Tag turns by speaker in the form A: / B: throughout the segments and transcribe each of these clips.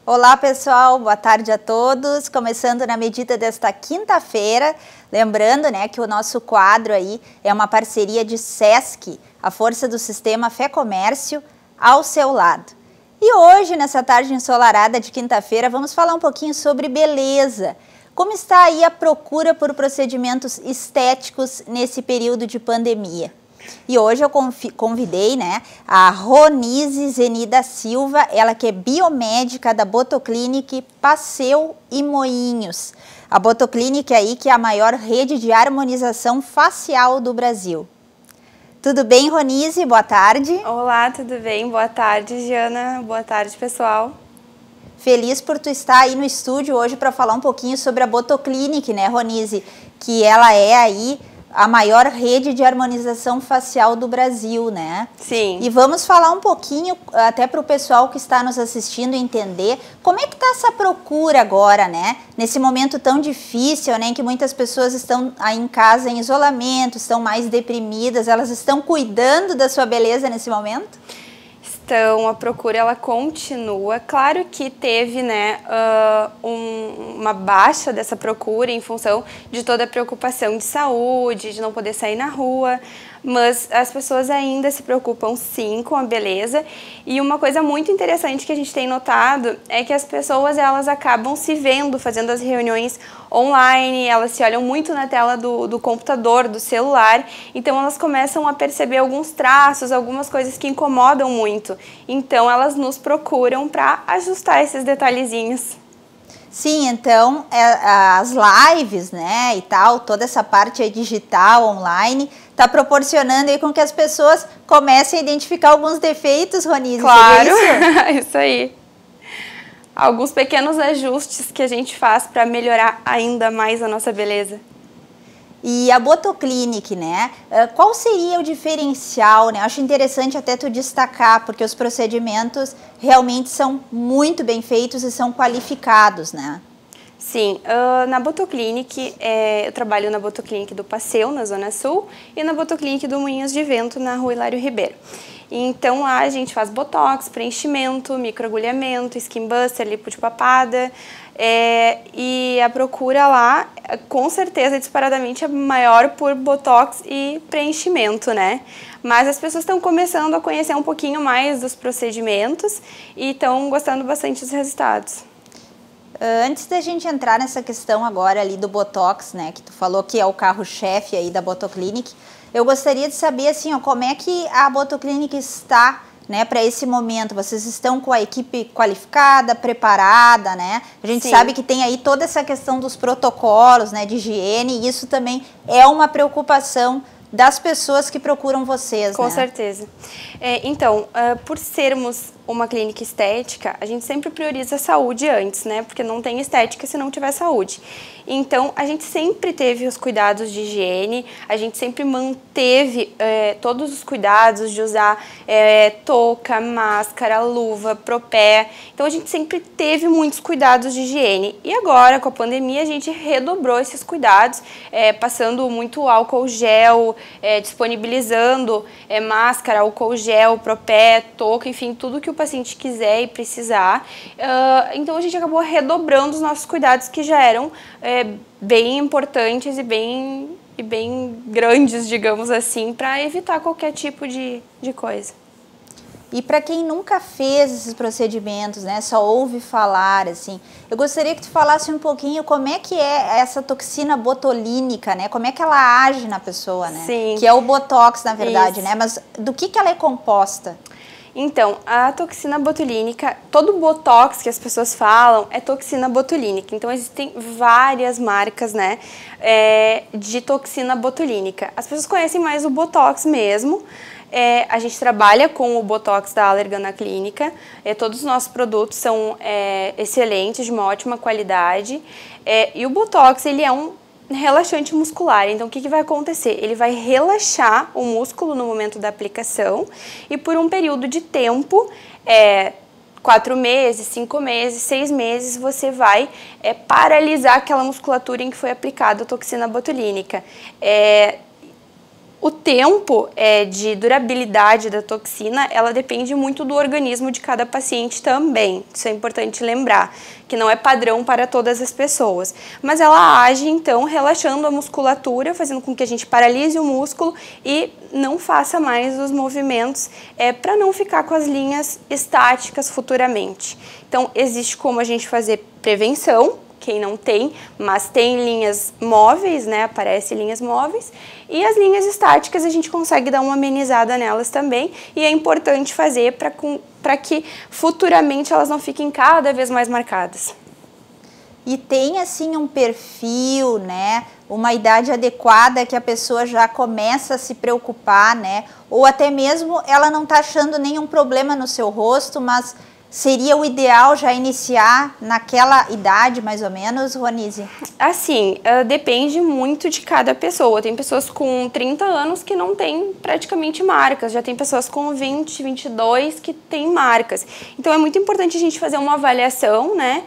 A: Olá pessoal, boa tarde a todos, começando na medida desta quinta-feira, lembrando que o nosso quadro aí é uma parceria de SESC, a força do sistema Fé Comércio, ao seu lado. E hoje, nessa tarde ensolarada de quinta-feira, vamos falar um pouquinho sobre beleza. Como está aí a procura por procedimentos estéticos nesse período de pandemia? E hoje eu convidei a Ronise Zeni da Silva, ela que é biomédica da Botoclinic Passeu e Moinhos. A Botoclinic aí que é a maior rede de harmonização facial do Brasil. Tudo bem, Ronise? Boa tarde.
B: Olá, tudo bem? Boa tarde, Giana. Boa tarde, pessoal.
A: Feliz por tu estar aí no estúdio hoje para falar um pouquinho sobre a Botoclinic, né, Ronise? Que ela é aí a maior rede de harmonização facial do Brasil, né?
B: Sim.
A: E vamos falar um pouquinho, até para o pessoal que está nos assistindo entender, como é que está essa procura agora, né? Nesse momento tão difícil, né? Em que muitas pessoas estão aí em casa em isolamento, estão mais deprimidas, elas estão cuidando da sua beleza nesse momento?
B: Então, a procura ela continua. Claro que teve uma baixa dessa procura em função de toda a preocupação de saúde, de não poder sair na rua, mas as pessoas ainda se preocupam sim com a beleza. E uma coisa muito interessante que a gente tem notado é que as pessoas elas acabam se vendo, fazendo as reuniões online, elas se olham muito na tela do computador, do celular, então elas começam a perceber alguns traços, algumas coisas que incomodam muito. Então elas nos procuram para ajustar esses detalhezinhos.
A: Sim, então as lives, né, e tal, toda essa parte aí digital, online, está proporcionando aí com que as pessoas comecem a identificar alguns defeitos, Ronise.
B: Claro, isso aí. Alguns pequenos ajustes que a gente faz para melhorar ainda mais a nossa beleza.
A: E a Botoclinic, né? Qual seria o diferencial, né? Acho interessante até tu destacar, porque os procedimentos realmente são muito bem feitos e são qualificados, né?
B: Sim, na Botoclinic, eu trabalho na Botoclinic do Passeu, na Zona Sul, e na Botoclinic do Moinhos de Vento, na Rua Hilário Ribeiro. Então lá a gente faz botox, preenchimento, microagulhamento, skin buster, lipo de papada, e a procura lá, com certeza, disparadamente é maior por botox e preenchimento, né? Mas as pessoas estão começando a conhecer um pouquinho mais dos procedimentos e estão gostando bastante dos resultados.
A: Antes da gente entrar nessa questão agora ali do botox, né, que tu falou que é o carro-chefe aí da Botoclinic, eu gostaria de saber assim, ó, como é que a Botoclinic está, né, para esse momento. Vocês estão com a equipe qualificada, preparada, né? A gente sabe que tem aí toda essa questão dos protocolos, né, de higiene, e isso também é uma preocupação das pessoas que procuram vocês,
B: Com
A: né?
B: certeza. Então, por sermos uma clínica estética, a gente sempre prioriza a saúde antes, né? Porque não tem estética se não tiver saúde. Então, a gente sempre teve os cuidados de higiene, a gente sempre manteve todos os cuidados de usar touca, máscara, luva, propé. Então, a gente sempre teve muitos cuidados de higiene. E agora, com a pandemia, a gente redobrou esses cuidados, passando muito álcool gel, disponibilizando máscara, álcool gel, propé, touca, enfim, tudo que o paciente quiser e precisar. Então, a gente acabou redobrando os nossos cuidados que já eram bem importantes e bem grandes, digamos assim, para evitar qualquer tipo de coisa.
A: E para quem nunca fez esses procedimentos, né, só ouve falar, assim, eu gostaria que tu falasse um pouquinho como é que é essa toxina botulínica, né, como é que ela age na pessoa, né?
B: Sim.
A: Que é o botox, na verdade,
B: Isso.
A: né, mas do que ela é composta?
B: Então, a toxina botulínica, todo botox que as pessoas falam é toxina botulínica. Então, existem várias marcas, né, de toxina botulínica. As pessoas conhecem mais o botox mesmo. A gente trabalha com o botox da Allergan na clínica. Todos os nossos produtos são excelentes, de uma ótima qualidade. E o botox, ele é um relaxante muscular. Então, o que vai acontecer? Ele vai relaxar o músculo no momento da aplicação e por um período de tempo, 4 meses, 5 meses, 6 meses, você vai paralisar aquela musculatura em que foi aplicada a toxina botulínica. O tempo de durabilidade da toxina, ela depende muito do organismo de cada paciente também. Isso é importante lembrar, que não é padrão para todas as pessoas. Mas ela age, então, relaxando a musculatura, fazendo com que a gente paralise o músculo e não faça mais os movimentos para não ficar com as linhas estáticas futuramente. Então, existe como a gente fazer prevenção, quem não tem, mas tem linhas móveis, né, aparece linhas móveis, e as linhas estáticas a gente consegue dar uma amenizada nelas também, e é importante fazer para que futuramente elas não fiquem cada vez mais marcadas.
A: E tem assim um perfil, né, uma idade adequada que a pessoa já começa a se preocupar, né, ou até mesmo ela não está achando nenhum problema no seu rosto, mas seria o ideal já iniciar naquela idade, mais ou menos, Ronise?
B: Assim, depende muito de cada pessoa. Tem pessoas com 30 anos que não têm praticamente marcas. Já tem pessoas com 20, 22 que têm marcas. Então, é muito importante a gente fazer uma avaliação, né?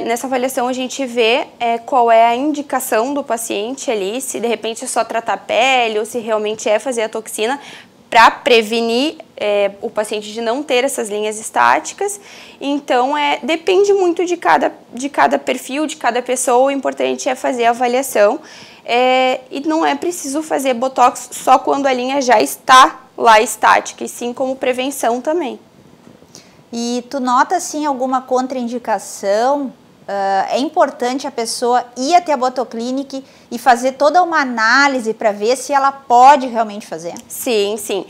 B: Nessa avaliação, a gente vê qual é a indicação do paciente ali, se de repente é só tratar a pele ou se realmente é fazer a toxina, para prevenir o paciente de não ter essas linhas estáticas. Então, depende muito de cada perfil, de cada pessoa. O importante é fazer a avaliação. E não é preciso fazer botox só quando a linha já está lá estática, e sim como prevenção também.
A: E tu nota, assim, alguma contraindicação? É importante a pessoa ir até a Botoclinic e fazer toda uma análise para ver se ela pode realmente fazer?
B: Sim, sim.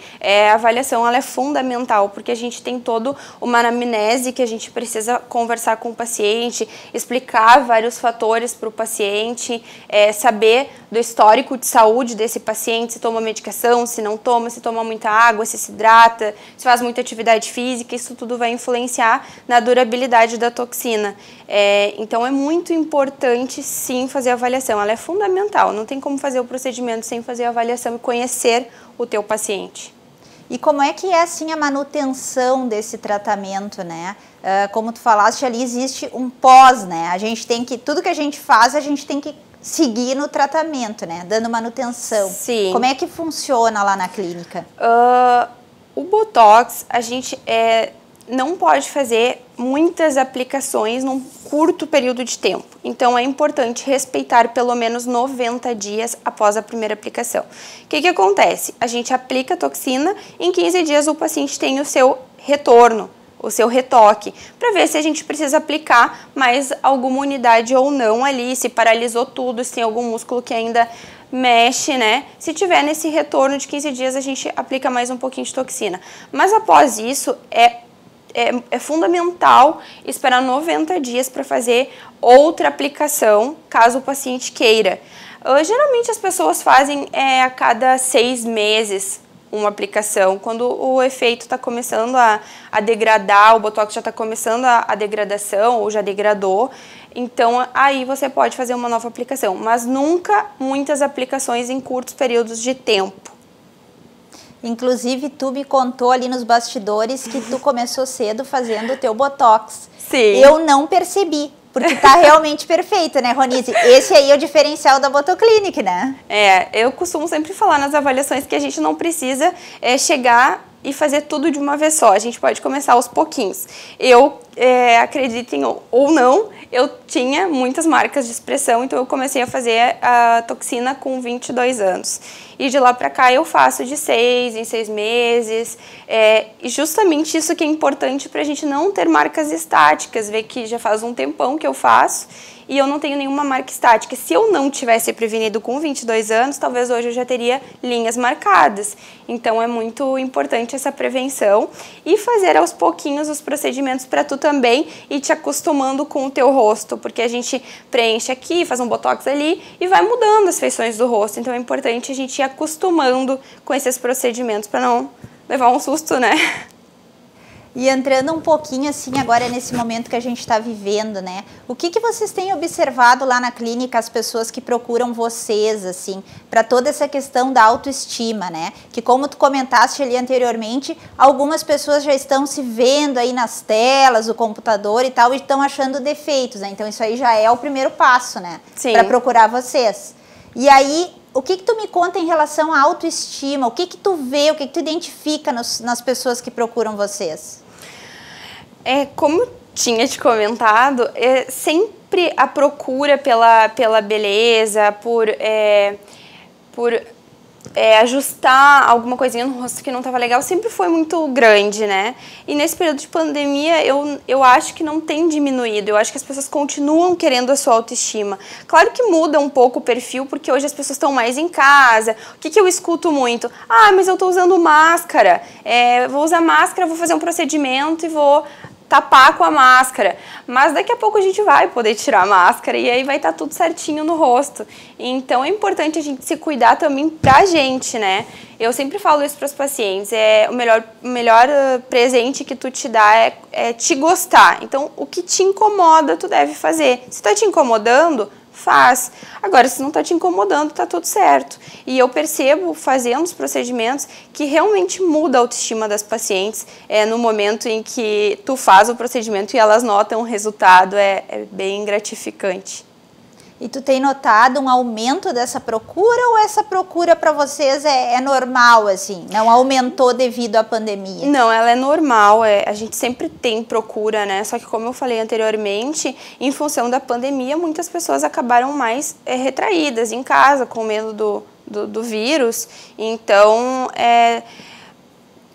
B: A avaliação ela é fundamental, porque a gente tem toda uma anamnese que a gente precisa conversar com o paciente, explicar vários fatores para o paciente, saber do histórico de saúde desse paciente, se toma medicação, se não toma, se toma muita água, se hidrata, se faz muita atividade física. Isso tudo vai influenciar na durabilidade da toxina. Então, é muito importante, sim, fazer a avaliação. Ela é fundamental. Não tem como fazer o procedimento sem fazer a avaliação e conhecer o teu paciente.
A: E como é que é, assim, a manutenção desse tratamento, né? Como tu falaste ali, existe um pós, né? A gente tem que, tudo que a gente faz, a gente tem que seguir no tratamento, né? Dando manutenção.
B: Sim.
A: Como é que funciona lá na clínica?
B: O Botox, a gente não pode fazer muitas aplicações num curto período de tempo. Então, é importante respeitar pelo menos 90 dias após a primeira aplicação. O que acontece? A gente aplica a toxina, em 15 dias o paciente tem o seu retorno, o seu retoque, para ver se a gente precisa aplicar mais alguma unidade ou não ali, se paralisou tudo, se tem algum músculo que ainda mexe, né? Se tiver nesse retorno de 15 dias, a gente aplica mais um pouquinho de toxina. Mas após isso, é fundamental esperar 90 dias para fazer outra aplicação, caso o paciente queira. Geralmente as pessoas fazem a cada 6 meses uma aplicação, quando o efeito está começando a degradar, o Botox já está começando a degradação ou já degradou, então aí você pode fazer uma nova aplicação, mas nunca muitas aplicações em curtos períodos de tempo.
A: Inclusive, tu me contou ali nos bastidores que tu começou cedo fazendo o teu Botox.
B: Sim.
A: Eu não percebi, porque tá realmente perfeito, né, Ronise? Esse aí é o diferencial da Botoclinic, né?
B: Eu costumo sempre falar nas avaliações que a gente não precisa chegar e fazer tudo de uma vez só. A gente pode começar aos pouquinhos. Eu, acreditem ou não, eu tinha muitas marcas de expressão, então eu comecei a fazer a toxina com 22 anos. E de lá pra cá eu faço de 6 em 6 meses. E justamente isso que é importante pra gente não ter marcas estáticas, ver que já faz um tempão que eu faço e eu não tenho nenhuma marca estática. Se eu não tivesse prevenido com 22 anos, talvez hoje eu já teria linhas marcadas. Então é muito importante essa prevenção e fazer aos pouquinhos os procedimentos para tu também ir te acostumando com o teu rosto, porque a gente preenche aqui, faz um botox ali e vai mudando as feições do rosto. Então é importante a gente ir acostumando com esses procedimentos para não levar um susto, né?
A: E entrando um pouquinho assim agora nesse momento que a gente está vivendo, né? O que vocês têm observado lá na clínica, as pessoas que procuram vocês, assim, para toda essa questão da autoestima, né? Que como tu comentaste ali anteriormente, algumas pessoas já estão se vendo aí nas telas, do computador e tal, e estão achando defeitos, né? Então isso aí já é o primeiro passo, né?
B: Sim.
A: Para procurar vocês. E aí, o que tu me conta em relação à autoestima? O que tu vê, o que tu identifica nas pessoas que procuram vocês?
B: Como tinha te comentado, sempre a procura pela beleza, por ajustar alguma coisinha no rosto que não estava legal, sempre foi muito grande, né? E nesse período de pandemia, eu acho que não tem diminuído. Eu acho que as pessoas continuam querendo a sua autoestima. Claro que muda um pouco o perfil, porque hoje as pessoas estão mais em casa. O que eu escuto muito? Ah, mas eu estou usando máscara. Vou usar máscara, vou fazer um procedimento e vou tapar com a máscara, mas daqui a pouco a gente vai poder tirar a máscara e aí vai estar tudo certinho no rosto. Então é importante a gente se cuidar também pra gente, né? Eu sempre falo isso para os pacientes, o melhor presente que tu te dá é te gostar. Então o que te incomoda tu deve fazer. Se tá te incomodando, faz. Agora, se não está te incomodando, tá tudo certo. E eu percebo, fazendo os procedimentos, que realmente muda a autoestima das pacientes no momento em que tu faz o procedimento e elas notam o resultado, é bem gratificante.
A: E tu tem notado um aumento dessa procura ou essa procura para vocês é normal, assim? Não aumentou devido à pandemia?
B: Não, ela é normal, a gente sempre tem procura, né? Só que como eu falei anteriormente, em função da pandemia, muitas pessoas acabaram mais retraídas em casa, com medo do vírus. Então,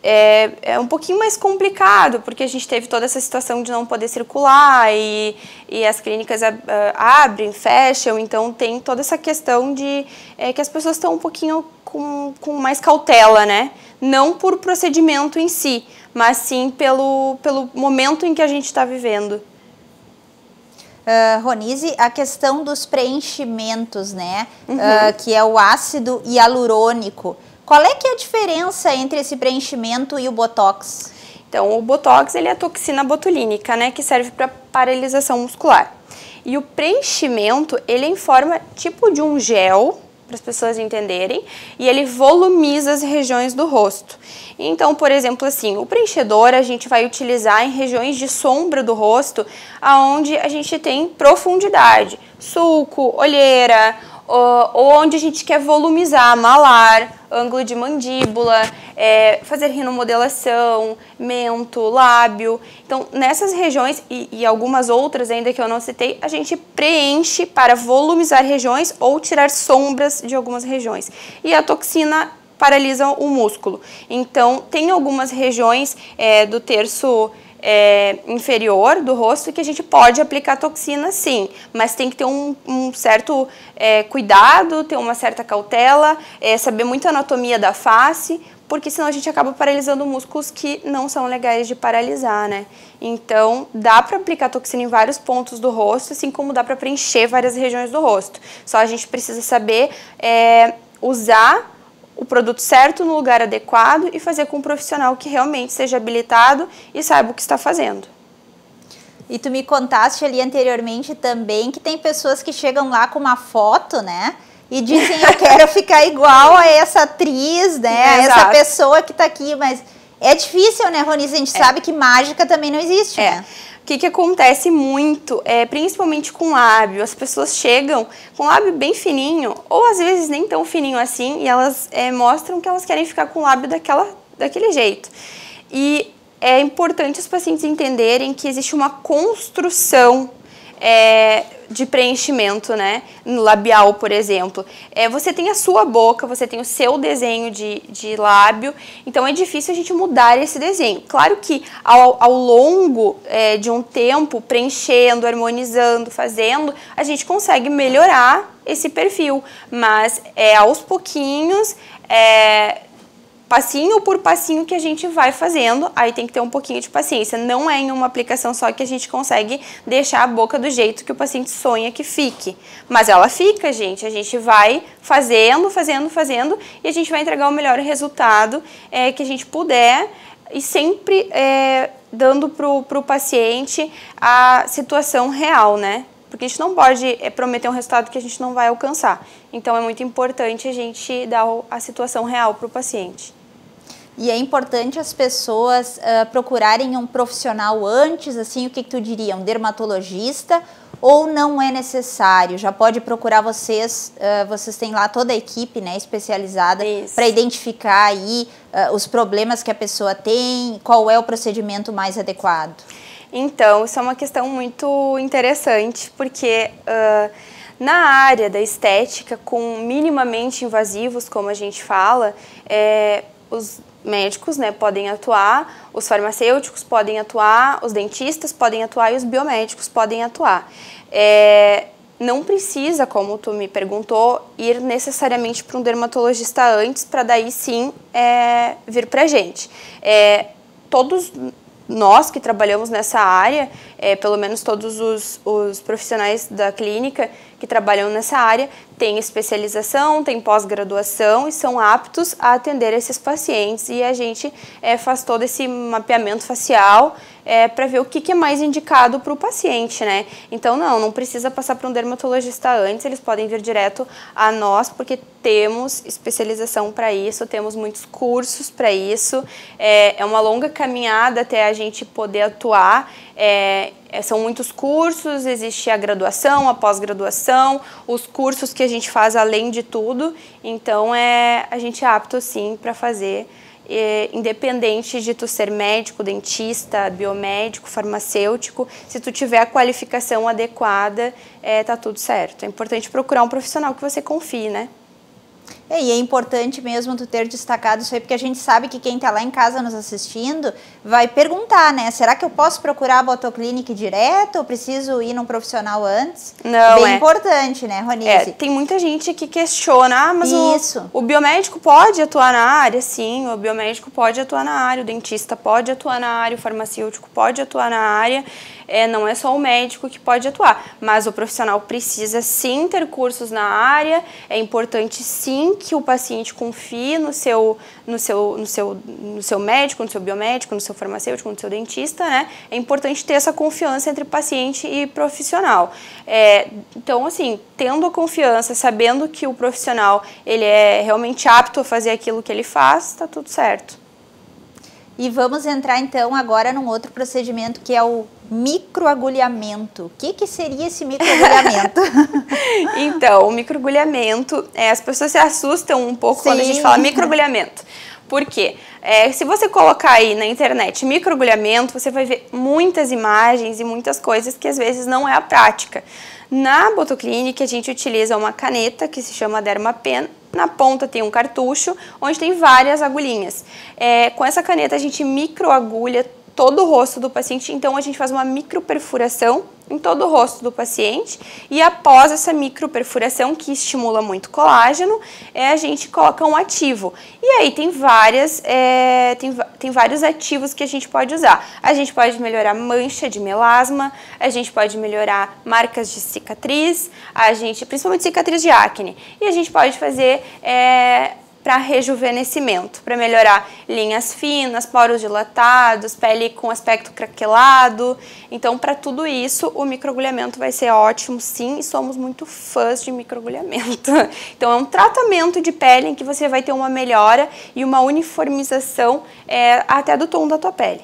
B: é um pouquinho mais complicado, porque a gente teve toda essa situação de não poder circular e as clínicas abrem, fecham, então tem toda essa questão de que as pessoas estão um pouquinho com mais cautela, né? Não por procedimento em si, mas sim pelo momento em que a gente está vivendo.
A: Ronise, a questão dos preenchimentos, né? Que é o ácido hialurônico. Qual é que é a diferença entre esse preenchimento e o Botox?
B: Então, o Botox ele é a toxina botulínica, né, que serve para paralisação muscular. E o preenchimento, ele é em forma tipo de um gel, para as pessoas entenderem, e ele volumiza as regiões do rosto. Então, por exemplo, assim, o preenchedor a gente vai utilizar em regiões de sombra do rosto, aonde a gente tem profundidade, sulco, olheira, ou onde a gente quer volumizar, malar, ângulo de mandíbula, fazer rinomodelação, mento, lábio. Então, nessas regiões e algumas outras ainda que eu não citei, a gente preenche para volumizar regiões ou tirar sombras de algumas regiões. E a toxina paralisa o músculo. Então, tem algumas regiões do terço inferior do rosto que a gente pode aplicar toxina sim, mas tem que ter um certo cuidado, ter uma certa cautela, saber muito a anatomia da face, porque senão a gente acaba paralisando músculos que não são legais de paralisar, né? Então, dá para aplicar toxina em vários pontos do rosto, assim como dá para preencher várias regiões do rosto. Só a gente precisa saber usar o produto certo no lugar adequado e fazer com um profissional que realmente seja habilitado e saiba o que está fazendo.
A: E tu me contaste ali anteriormente também que tem pessoas que chegam lá com uma foto, né? E dizem, eu quero ficar igual a essa atriz, né? A essa pessoa que tá aqui, mas é difícil, né, Ronise? A gente sabe que mágica também não existe, né?
B: O que acontece muito, principalmente com lábio, as pessoas chegam com lábio bem fininho, ou às vezes nem tão fininho assim, e elas mostram que elas querem ficar com o lábio daquele jeito. E é importante os pacientes entenderem que existe uma construção de preenchimento, né, no labial, por exemplo. Você tem a sua boca, você tem o seu desenho de lábio, então é difícil a gente mudar esse desenho. Claro que ao longo de um tempo, preenchendo, harmonizando, fazendo, a gente consegue melhorar esse perfil, mas aos pouquinhos, passinho por passinho que a gente vai fazendo, aí tem que ter um pouquinho de paciência. Não é em uma aplicação só que a gente consegue deixar a boca do jeito que o paciente sonha que fique. Mas ela fica, gente. A gente vai fazendo, e a gente vai entregar o melhor resultado que a gente puder e sempre dando pro paciente a situação real, né? Porque a gente não pode prometer um resultado que a gente não vai alcançar. Então, é muito importante a gente dar a situação real para o paciente.
A: E é importante as pessoas procurarem um profissional antes, assim, o que tu diria? Um dermatologista ou não é necessário? Já pode procurar vocês, vocês têm lá toda a equipe, né, especializada para identificar aí os problemas que a pessoa tem, qual é o procedimento mais adequado?
B: Então, isso é uma questão muito interessante, porque na área da estética, com minimamente invasivos, como a gente fala, os médicos, né, podem atuar, os farmacêuticos podem atuar, os dentistas podem atuar e os biomédicos podem atuar. Não precisa, como tu me perguntou, ir necessariamente para um dermatologista antes, para daí sim vir para a gente. Todos nós que trabalhamos nessa área, pelo menos todos os profissionais da clínica que trabalham nessa área, têm especialização, têm pós-graduação e são aptos a atender esses pacientes. E a gente faz todo esse mapeamento facial para ver o que é mais indicado para o paciente, né? Então, não precisa passar para um dermatologista antes, eles podem vir direto a nós, porque temos especialização para isso, temos muitos cursos para isso, é uma longa caminhada até a gente poder atuar. São muitos cursos, existe a graduação, a pós-graduação, os cursos que a gente faz além de tudo, então a gente é apto sim para fazer, independente de tu ser médico, dentista, biomédico, farmacêutico, se tu tiver a qualificação adequada, tá tudo certo. É importante procurar um profissional que você confie, né?
A: E é importante mesmo tu ter destacado isso aí, porque a gente sabe que quem está lá em casa nos assistindo vai perguntar, né? Será que eu posso procurar a Botoclinic direto ou preciso ir num profissional antes?
B: Não,
A: bem importante, né, Ronise?
B: Tem muita gente que questiona, mas o biomédico pode atuar na área? Sim, o biomédico pode atuar na área, o dentista pode atuar na área, o farmacêutico pode atuar na área. Não é só o médico que pode atuar, mas o profissional precisa sim ter cursos na área, é importante sim que o paciente confie no seu médico, no seu biomédico, no seu farmacêutico, no seu dentista, né? É importante ter essa confiança entre paciente e profissional. Então, assim, tendo a confiança, sabendo que o profissional ele é realmente apto a fazer aquilo que ele faz, tá tudo certo.
A: E vamos entrar então agora num outro procedimento que é o microagulhamento. O que seria esse microagulhamento?
B: Então, o microagulhamento, as pessoas se assustam um pouco quando a gente fala microagulhamento. Por quê? Se você colocar aí na internet microagulhamento, você vai ver muitas imagens e muitas coisas que às vezes não é a prática. Na Botoclinic, a gente utiliza uma caneta que se chama Dermapen. Na ponta tem um cartucho, onde tem várias agulhinhas. Com essa caneta, a gente microagulha todo o rosto do paciente, então a gente faz uma microperfuração em todo o rosto do paciente e após essa microperfuração, que estimula muito colágeno, a gente coloca um ativo. E aí tem vários ativos que a gente pode usar. A gente pode melhorar mancha de melasma, a gente pode melhorar marcas de cicatriz, principalmente cicatriz de acne. E a gente pode fazer para rejuvenescimento, para melhorar linhas finas, poros dilatados, pele com aspecto craquelado. Então, para tudo isso, o microagulhamento vai ser ótimo, sim, e somos muito fãs de microagulhamento. Então, é um tratamento de pele em que você vai ter uma melhora e uma uniformização até do tom da tua pele.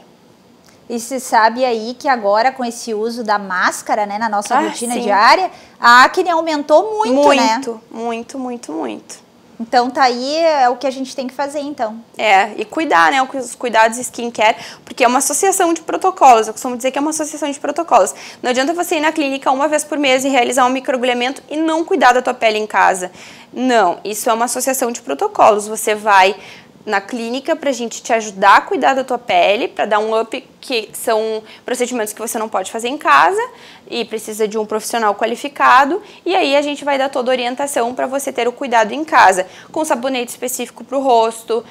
A: E se sabe aí que agora com esse uso da máscara, né, na nossa rotina diária, a acne aumentou muito, né?
B: Muito.
A: Então, tá aí o que a gente tem que fazer, então.
B: E cuidar, né, os cuidados skincare, porque é uma associação de protocolos, eu costumo dizer que é uma associação de protocolos. Não adianta você ir na clínica uma vez por mês e realizar um microagulhamento e não cuidar da tua pele em casa. Não, isso é uma associação de protocolos. Você vai na clínica para a gente te ajudar a cuidar da tua pele, para dar um up, que são procedimentos que você não pode fazer em casa e precisa de um profissional qualificado, e aí a gente vai dar toda a orientação para você ter o cuidado em casa, com sabonete específico para o rosto,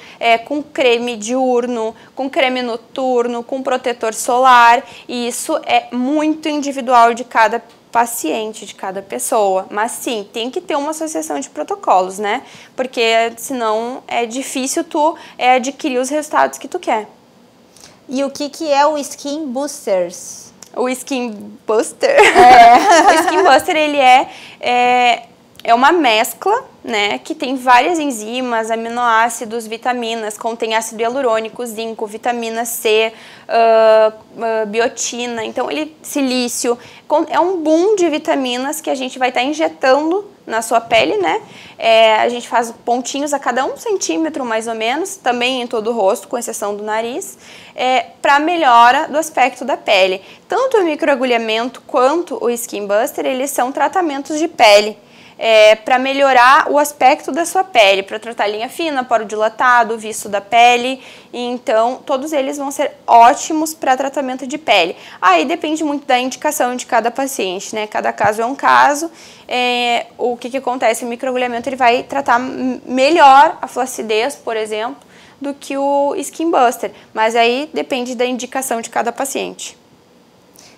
B: com creme diurno, com creme noturno, com protetor solar, e isso é muito individual de cada paciente, de cada pessoa, mas sim, tem que ter uma associação de protocolos, né? Porque senão é difícil tu adquirir os resultados que tu quer.
A: E o que é o Skin Boosters?
B: O Skin Booster? O Skin Booster, ele é uma mescla, né, que tem várias enzimas, aminoácidos, vitaminas, contém ácido hialurônico, zinco, vitamina C, biotina, então silício, é um boom de vitaminas que a gente vai estar injetando na sua pele, né? A gente faz pontinhos a cada 1 centímetro, mais ou menos, também em todo o rosto, com exceção do nariz, para melhora do aspecto da pele. Tanto o microagulhamento quanto o Skin Buster, eles são tratamentos de pele. Para melhorar o aspecto da sua pele, para tratar linha fina, poro dilatado, viço da pele. Então, todos eles vão ser ótimos para tratamento de pele. Aí depende muito da indicação de cada paciente, né? Cada caso é um caso. O que acontece? O microagulhamento ele vai tratar melhor a flacidez, por exemplo, do que o Skin Buster. Mas aí depende da indicação de cada paciente.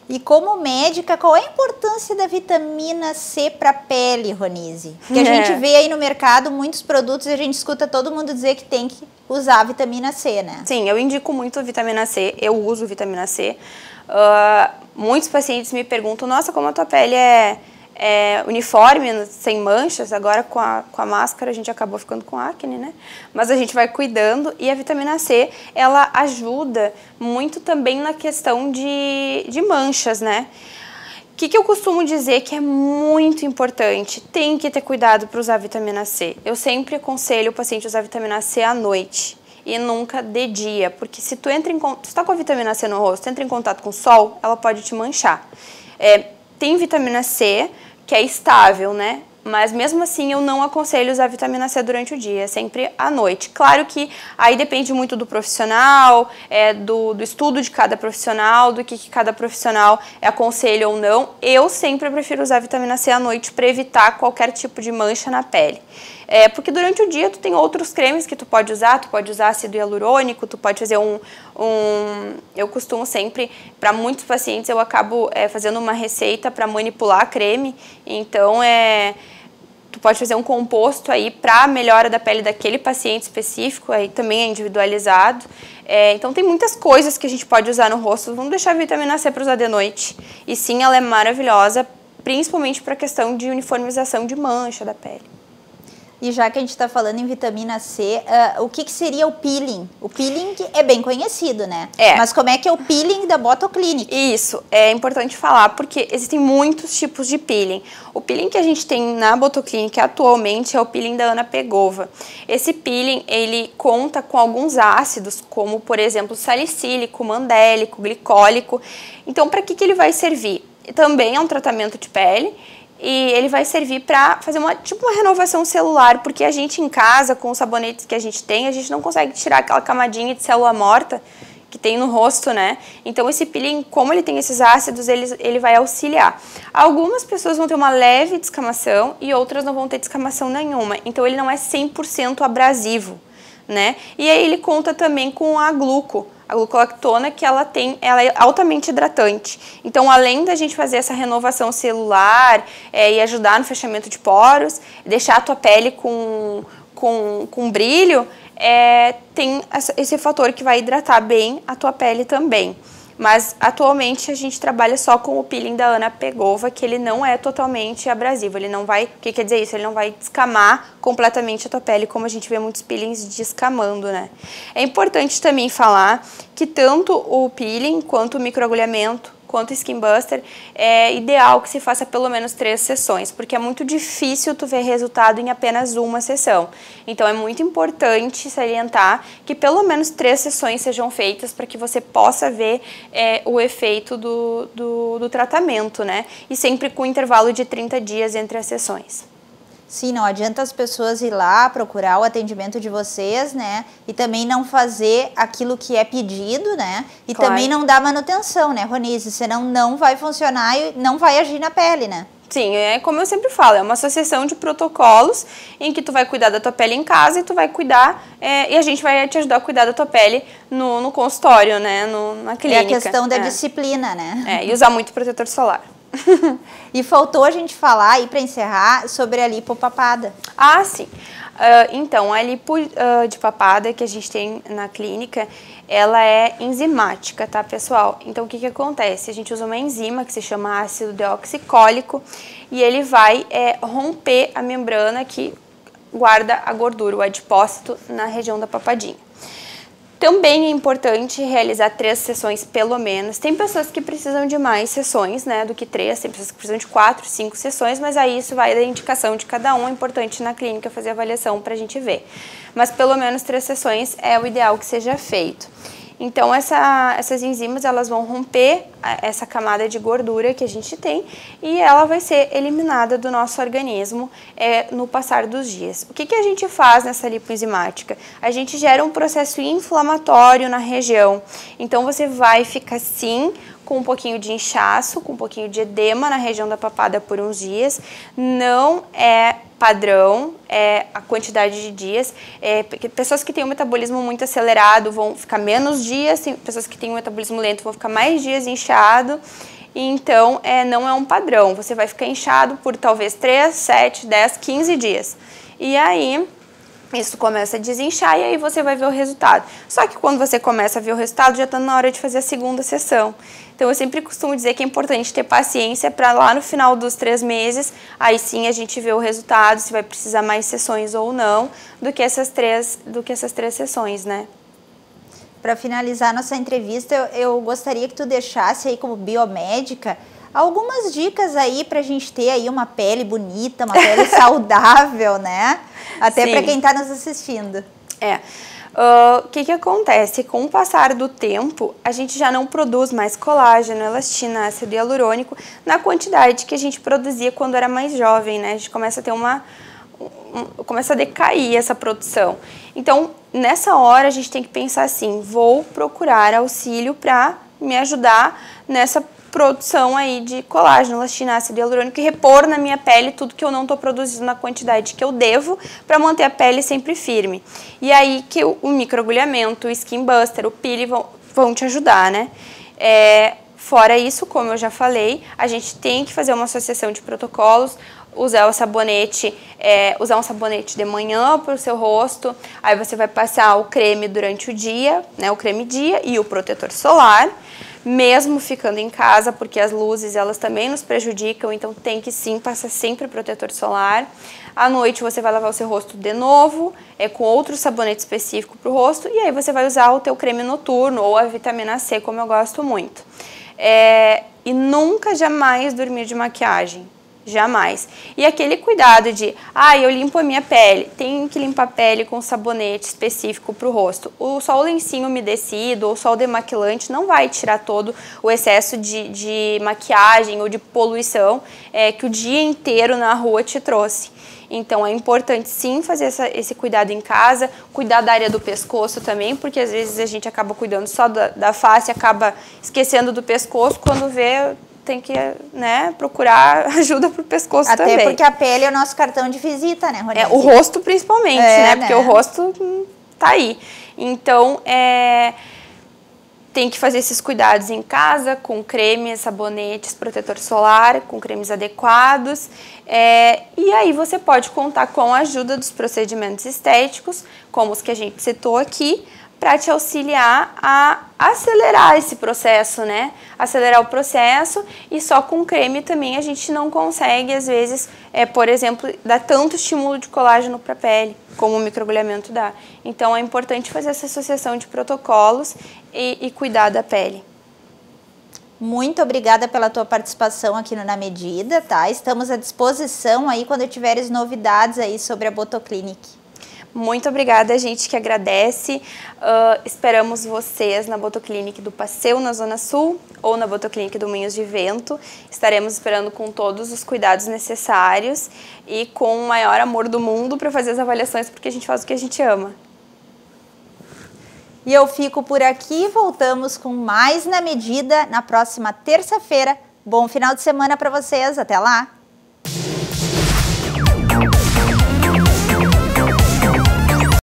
A: E como médica, qual é a importância da vitamina C para a pele, Ronise? Porque a gente vê aí no mercado muitos produtos e a gente escuta todo mundo dizer que tem que usar a vitamina C, né?
B: Sim, eu indico muito a vitamina C, eu uso vitamina C. Muitos pacientes me perguntam, nossa, como a tua pele é uniforme, sem manchas, agora com a máscara a gente acabou ficando com acne, né? Mas a gente vai cuidando e a vitamina C, ela ajuda muito também na questão de manchas, né? O que eu costumo dizer que é muito importante? Tem que ter cuidado para usar vitamina C. Eu sempre aconselho o paciente a usar vitamina C à noite e nunca de dia, porque se tu tá com a vitamina C no rosto, entra em contato com o sol, ela pode te manchar. Tem vitamina C, que é estável, né? Mas mesmo assim eu não aconselho usar vitamina C durante o dia, é sempre à noite. Claro que aí depende muito do profissional, do estudo de cada profissional, do que cada profissional aconselha ou não. Eu sempre prefiro usar vitamina C à noite para evitar qualquer tipo de mancha na pele. Porque durante o dia tu tem outros cremes que tu pode usar ácido hialurônico, tu pode fazer eu costumo sempre, para muitos pacientes eu acabo fazendo uma receita para manipular creme, então tu pode fazer um composto aí para melhora da pele daquele paciente específico, aí também é individualizado. Então tem muitas coisas que a gente pode usar no rosto, vamos deixar a vitamina C para usar de noite. E sim, ela é maravilhosa, principalmente para a questão de uniformização de mancha da pele.
A: E já que a gente está falando em vitamina C, o que seria o peeling? O peeling é bem conhecido, né? Mas como é que é o peeling da Botoclinic?
B: Isso, é importante falar porque existem muitos tipos de peeling. O peeling que a gente tem na Botoclinic atualmente é o peeling da Ana Pegova. Esse peeling, ele conta com alguns ácidos, como por exemplo salicílico, mandélico, glicólico. Então, para que ele vai servir? Também é um tratamento de pele. E ele vai servir para fazer uma renovação celular, porque a gente em casa, com os sabonetes que a gente tem, a gente não consegue tirar aquela camadinha de célula morta que tem no rosto, né? Então esse peeling, como ele tem esses ácidos, ele vai auxiliar. Algumas pessoas vão ter uma leve descamação e outras não vão ter descamação nenhuma. Então ele não é 100% abrasivo, né? E aí ele conta também com a glucolactona, que ela é altamente hidratante. Então, além da gente fazer essa renovação celular e ajudar no fechamento de poros, deixar a tua pele com brilho, tem esse fator que vai hidratar bem a tua pele também. Mas, atualmente, a gente trabalha só com o peeling da Ana Pegova, que ele não é totalmente abrasivo. Ele não vai... O que quer dizer isso? Ele não vai descamar completamente a tua pele, como a gente vê muitos peelings descamando, né? É importante também falar que tanto o peeling, quanto o microagulhamento, quanto o Skin Buster, é ideal que se faça pelo menos 3 sessões, porque é muito difícil tu ver resultado em apenas uma sessão. Então é muito importante salientar que pelo menos 3 sessões sejam feitas para que você possa ver o efeito do tratamento, né? E sempre com intervalo de 30 dias entre as sessões.
A: Sim, não adianta as pessoas ir lá procurar o atendimento de vocês, né? E também não fazer aquilo que é pedido, né? E
B: claro,
A: também não dar manutenção, né, Ronise? Senão não vai funcionar e não vai agir na pele, né?
B: Sim, como eu sempre falo, é uma associação de protocolos em que tu vai cuidar da tua pele em casa e tu vai cuidar, e a gente vai te ajudar a cuidar da tua pele no consultório, né, na clínica.
A: É a questão da disciplina, né?
B: E usar muito protetor solar.
A: E faltou a gente falar aí para encerrar sobre a lipopapada.
B: Ah, sim. Então, a lipo de papada que a gente tem na clínica, ela é enzimática, tá, pessoal? Então, o que acontece? A gente usa uma enzima que se chama ácido deoxicólico e ele vai romper a membrana que guarda a gordura, o adipócito, na região da papadinha. Também é importante realizar 3 sessões pelo menos. Tem pessoas que precisam de mais sessões, né, do que 3, tem pessoas que precisam de 4, 5 sessões, mas aí isso vai da indicação de cada um. É importante na clínica fazer avaliação para a gente ver. Mas pelo menos 3 sessões é o ideal que seja feito. Então, essas enzimas, elas vão romper essa camada de gordura que a gente tem e ela vai ser eliminada do nosso organismo no passar dos dias. O que a gente faz nessa lipoenzimática? A gente gera um processo inflamatório na região. Então, você vai ficar, sim, com um pouquinho de inchaço, com um pouquinho de edema na região da papada por uns dias. Não é padrão, a quantidade de dias. Pessoas que têm um metabolismo muito acelerado vão ficar menos dias, tem pessoas que têm um metabolismo lento vão ficar mais dias inchado. Então, não é um padrão. Você vai ficar inchado por talvez 3, 7, 10, 15 dias. E aí, isso começa a desinchar e aí você vai ver o resultado. Só que quando você começa a ver o resultado, já está na hora de fazer a segunda sessão. Então, eu sempre costumo dizer que é importante ter paciência para lá no final dos 3 meses, aí sim a gente vê o resultado, se vai precisar mais sessões ou não, do que essas três sessões, né?
A: Para finalizar nossa entrevista, eu gostaria que tu deixasse aí como biomédica algumas dicas aí para a gente ter aí uma pele bonita, uma pele saudável, né? Até para quem está nos assistindo.
B: O que acontece? Com o passar do tempo, a gente já não produz mais colágeno, elastina, ácido hialurônico na quantidade que a gente produzia quando era mais jovem, né? A gente começa a ter começa a decair essa produção. Então, nessa hora, a gente tem que pensar assim, vou procurar auxílio para me ajudar nessa produção aí de colágeno, elastina, ácido hialurônico e repor na minha pele tudo que eu não estou produzindo na quantidade que eu devo para manter a pele sempre firme. E aí que o microagulhamento, o Skin Buster, o Peely vão te ajudar, né? Fora isso, como eu já falei, a gente tem que fazer uma associação de protocolos, usar um sabonete de manhã para o seu rosto, aí você vai passar o creme durante o dia, né, o creme dia e o protetor solar, mesmo ficando em casa, porque as luzes elas também nos prejudicam, então tem que sim passar sempre protetor solar. À noite você vai lavar o seu rosto de novo, com outro sabonete específico para o rosto, e aí você vai usar o teu creme noturno ou a vitamina C, como eu gosto muito. E nunca, jamais dormir de maquiagem. Jamais. E aquele cuidado de, eu limpo a minha pele, tem que limpar a pele com sabonete específico para o rosto. Só o lencinho umedecido ou só o demaquilante não vai tirar todo o excesso de maquiagem ou de poluição que o dia inteiro na rua te trouxe. Então, é importante sim fazer esse cuidado em casa, cuidar da área do pescoço também, porque às vezes a gente acaba cuidando só da face, acaba esquecendo do pescoço, quando vê, tem que, né, procurar ajuda pro pescoço também.
A: Até porque a pele é o nosso cartão de visita, né, Ronise?
B: O rosto principalmente, né? Porque o rosto tá aí. Então, tem que fazer esses cuidados em casa, com cremes, sabonetes, protetor solar, com cremes adequados. E aí você pode contar com a ajuda dos procedimentos estéticos, como os que a gente citou aqui, para te auxiliar a acelerar esse processo, né? Acelerar o processo, e só com creme também a gente não consegue, às vezes, por exemplo, dar tanto estímulo de colágeno para a pele, como o microagulhamento dá. Então, é importante fazer essa associação de protocolos e cuidar da pele.
A: Muito obrigada pela tua participação aqui no Na Medida, tá? Estamos à disposição aí quando tiveres novidades aí sobre a Botoclinic.
B: Muito obrigada, a gente que agradece. Esperamos vocês na Botoclinic do Passeio, na Zona Sul, ou na Botoclinic do Moinhos de Vento. Estaremos esperando com todos os cuidados necessários e com o maior amor do mundo para fazer as avaliações, porque a gente faz o que a gente ama.
A: E eu fico por aqui, voltamos com mais Na Medida na próxima terça-feira. Bom final de semana para vocês, até lá!